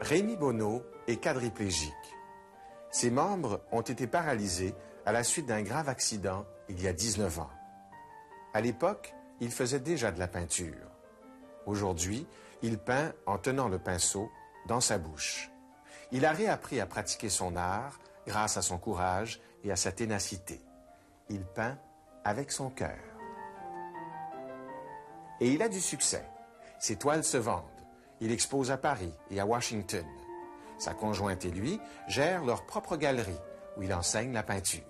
Rémi Bonneau est quadriplégique. Ses membres ont été paralysés à la suite d'un grave accident il y a 19 ans. À l'époque, il faisait déjà de la peinture. Aujourd'hui, il peint en tenant le pinceau dans sa bouche. Il a réappris à pratiquer son art grâce à son courage et à sa ténacité. Il peint avec son cœur. Et il a du succès. Ses toiles se vendent. Il expose à Paris et à Washington. Sa conjointe et lui gèrent leur propre galerie où il enseigne la peinture.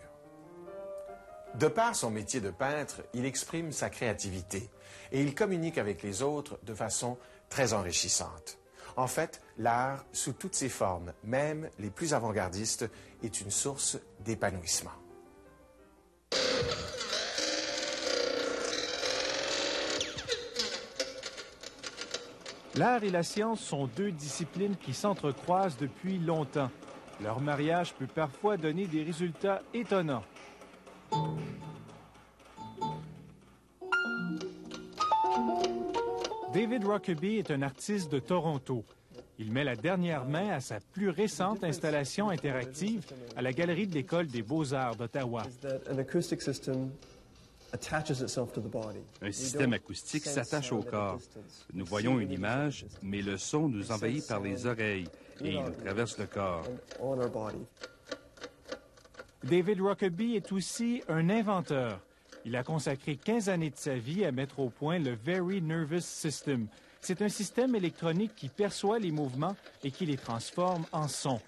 De par son métier de peintre, il exprime sa créativité et il communique avec les autres de façon très enrichissante. En fait, l'art, sous toutes ses formes, même les plus avant-gardistes, est une source d'épanouissement. L'art et la science sont deux disciplines qui s'entrecroisent depuis longtemps. Leur mariage peut parfois donner des résultats étonnants. David Rockaby est un artiste de Toronto. Il met la dernière main à sa plus récente installation interactive à la Galerie de l'École des Beaux-Arts d'Ottawa. Un système acoustique s'attache au corps. Nous voyons une image, mais le son nous envahit par les oreilles et il nous traverse le corps. David Rockaby est aussi un inventeur. Il a consacré 15 années de sa vie à mettre au point le Very Nervous System. C'est un système électronique qui perçoit les mouvements et qui les transforme en son.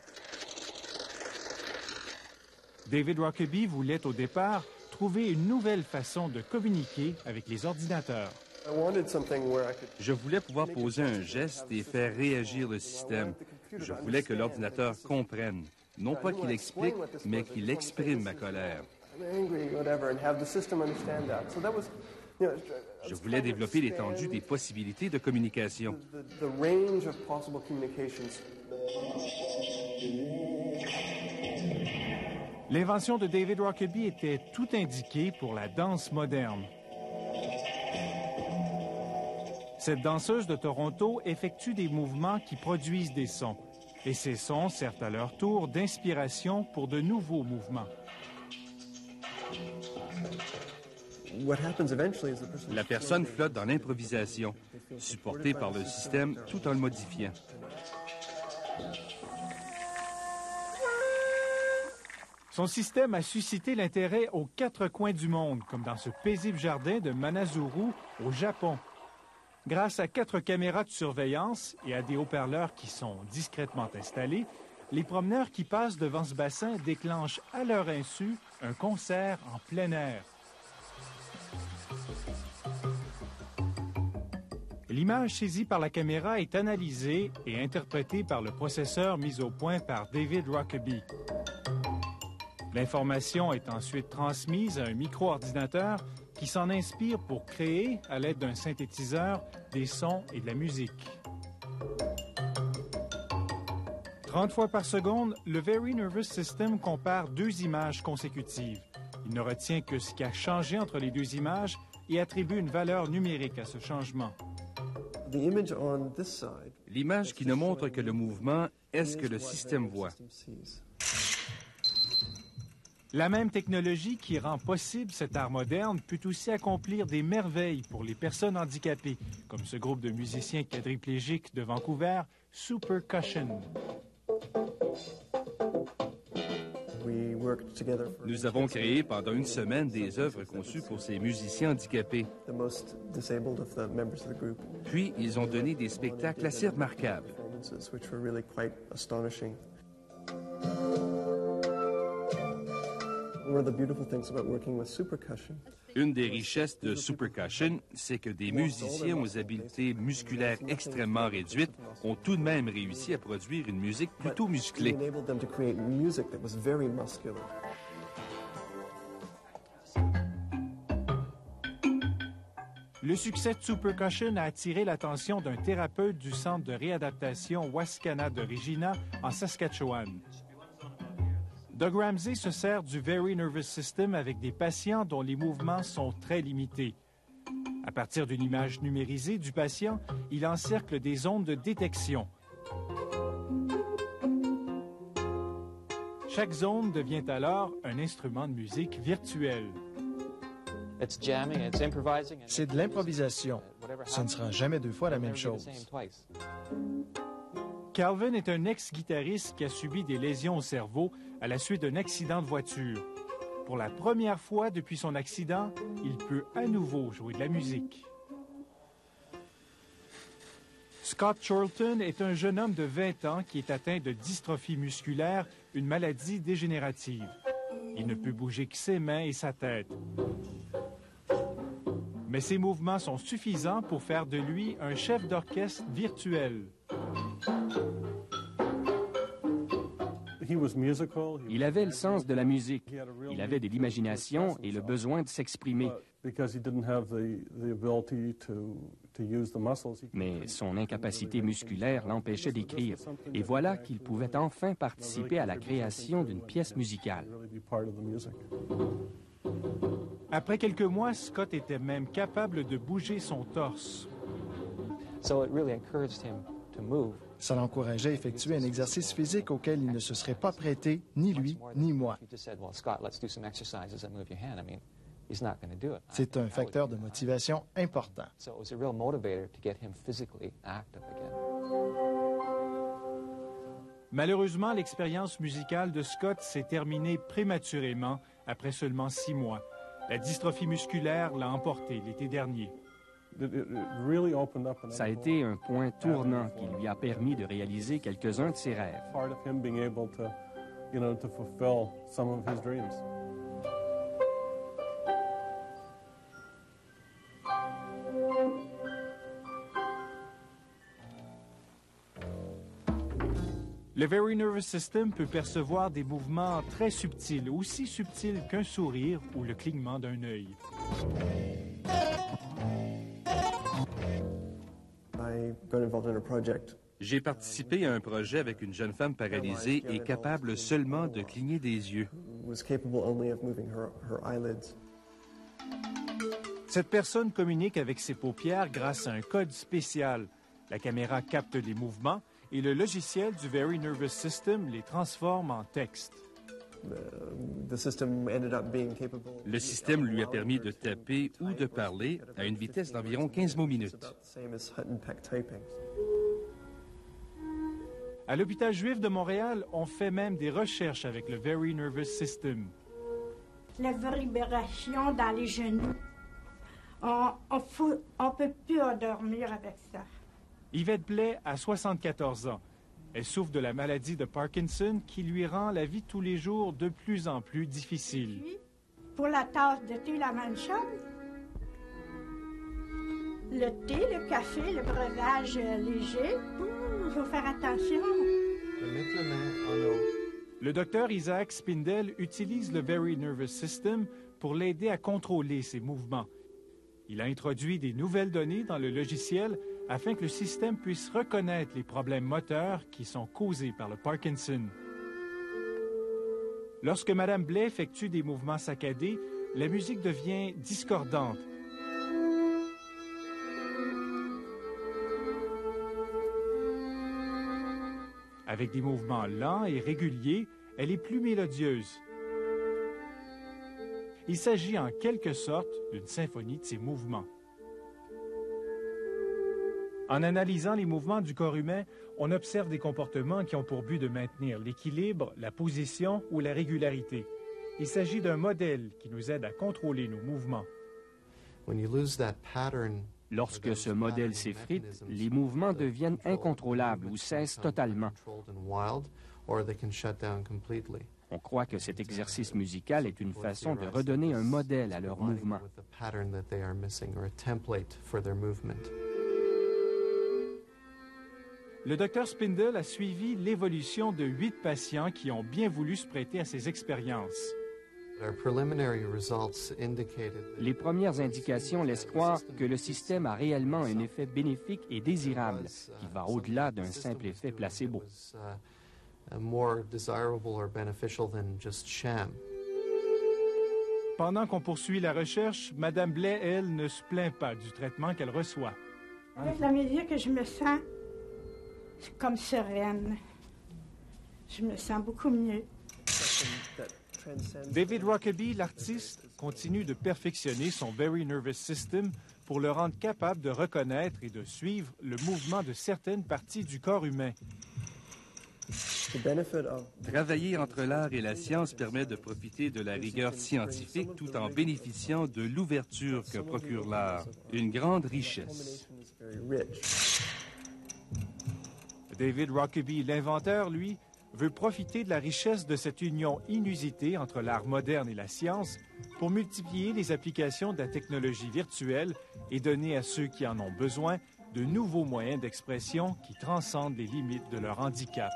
David Rockaby voulait au départ trouver une nouvelle façon de communiquer avec les ordinateurs. Je voulais pouvoir poser un geste et faire réagir le système. Je voulais que l'ordinateur comprenne. Non pas qu'il explique, mais qu'il exprime ma colère. Je voulais développer l'étendue des possibilités de communication. L'invention de David Rockaby était tout indiquée pour la danse moderne. Cette danseuse de Toronto effectue des mouvements qui produisent des sons. Et ces sons servent à leur tour d'inspiration pour de nouveaux mouvements. La personne flotte dans l'improvisation, supportée par le système tout en le modifiant. Son système a suscité l'intérêt aux quatre coins du monde, comme dans ce paisible jardin de Manazuru, au Japon. Grâce à 4 caméras de surveillance et à des haut-parleurs qui sont discrètement installés, les promeneurs qui passent devant ce bassin déclenchent à leur insu un concert en plein air. L'image saisie par la caméra est analysée et interprétée par le processeur mis au point par David Rockaby. L'information est ensuite transmise à un micro-ordinateur qui s'en inspire pour créer, à l'aide d'un synthétiseur, des sons et de la musique. 30 fois par seconde, le Very Nervous System compare 2 images consécutives. Il ne retient que ce qui a changé entre les 2 images et attribue une valeur numérique à ce changement. L'image qui ne montre que le mouvement est ce que le système voit. La même technologie qui rend possible cet art moderne peut aussi accomplir des merveilles pour les personnes handicapées, comme ce groupe de musiciens quadriplégiques de Vancouver, Supercussion. Nous avons créé pendant une semaine des œuvres conçues pour ces musiciens handicapés. Puis, ils ont donné des spectacles assez remarquables. Une des richesses de Supercussion, c'est que des musiciens aux habiletés musculaires extrêmement réduites ont tout de même réussi à produire une musique plutôt musclée. Le succès de Supercussion a attiré l'attention d'un thérapeute du centre de réadaptation Wascana de Regina, en Saskatchewan. Doug Ramsey se sert du Very Nervous System avec des patients dont les mouvements sont très limités. À partir d'une image numérisée du patient, il encercle des ondes de détection. Chaque zone devient alors un instrument de musique virtuel. C'est de l'improvisation. Ce ne sera jamais deux fois la même chose. Calvin est un ex-guitariste qui a subi des lésions au cerveau à la suite d'un accident de voiture. Pour la première fois depuis son accident, il peut à nouveau jouer de la musique. Scott Charlton est un jeune homme de 20 ans qui est atteint de dystrophie musculaire, une maladie dégénérative. Il ne peut bouger que ses mains et sa tête. Mais ses mouvements sont suffisants pour faire de lui un chef d'orchestre virtuel. Il avait le sens de la musique. Il avait de l'imagination et le besoin de s'exprimer. Mais son incapacité musculaire l'empêchait d'écrire. Et voilà qu'il pouvait enfin participer à la création d'une pièce musicale. Après quelques mois, Scott était même capable de bouger son torse. Ça l'encourageait à effectuer un exercice physique auquel il ne se serait pas prêté, ni lui, ni moi. C'est un facteur de motivation important. Malheureusement, l'expérience musicale de Scott s'est terminée prématurément après seulement 6 mois. La dystrophie musculaire l'a emporté l'été dernier. Ça a été un point tournant qui lui a permis de réaliser quelques-uns de ses rêves. Le Very Nervous System peut percevoir des mouvements très subtils, aussi subtils qu'un sourire ou le clignement d'un œil. J'ai participé à un projet avec une jeune femme paralysée et capable seulement de cligner des yeux. Cette personne communique avec ses paupières grâce à un code spécial. La caméra capte les mouvements et le logiciel du Very Nervous System les transforme en texte. Le système lui a permis de taper ou de parler à une vitesse d'environ 15 mots minutes. À l'hôpital juif de Montréal, on fait même des recherches avec le Very Nervous System. La vibration dans les genoux. On peut plus endormir avec ça. Yvette Blais a 74 ans. Elle souffre de la maladie de Parkinson qui lui rend la vie tous les jours de plus en plus difficile. Pour la tasse de thé, la même chose. Le thé, le café, le breuvage léger, il faut faire attention. Le docteur Isaac Spindel utilise le Very Nervous System pour l'aider à contrôler ses mouvements. Il a introduit des nouvelles données dans le logiciel afin que le système puisse reconnaître les problèmes moteurs qui sont causés par le Parkinson. Lorsque Mme Blais effectue des mouvements saccadés, la musique devient discordante. Avec des mouvements lents et réguliers, elle est plus mélodieuse. Il s'agit en quelque sorte d'une symphonie de ses mouvements. En analysant les mouvements du corps humain, on observe des comportements qui ont pour but de maintenir l'équilibre, la position ou la régularité. Il s'agit d'un modèle qui nous aide à contrôler nos mouvements. Lorsque ce modèle s'effrite, les mouvements deviennent incontrôlables ou cessent totalement. On croit que cet exercice musical est une façon de redonner un modèle à leurs mouvements. Le Dr Spindel a suivi l'évolution de 8 patients qui ont bien voulu se prêter à ces expériences. Les premières indications laissent croire que le système a réellement un effet bénéfique et désirable, qui va au-delà d'un simple effet placebo. Pendant qu'on poursuit la recherche, Mme Blais, elle, ne se plaint pas du traitement qu'elle reçoit. Avec la musique, je me sens comme sereine. Je me sens beaucoup mieux. David Rockaby, l'artiste, continue de perfectionner son Very Nervous System pour le rendre capable de reconnaître et de suivre le mouvement de certaines parties du corps humain. Travailler entre l'art et la science permet de profiter de la rigueur scientifique tout en bénéficiant de l'ouverture que procure l'art, une grande richesse. David Rockaby, l'inventeur, lui, veut profiter de la richesse de cette union inusitée entre l'art moderne et la science pour multiplier les applications de la technologie virtuelle et donner à ceux qui en ont besoin de nouveaux moyens d'expression qui transcendent les limites de leur handicap.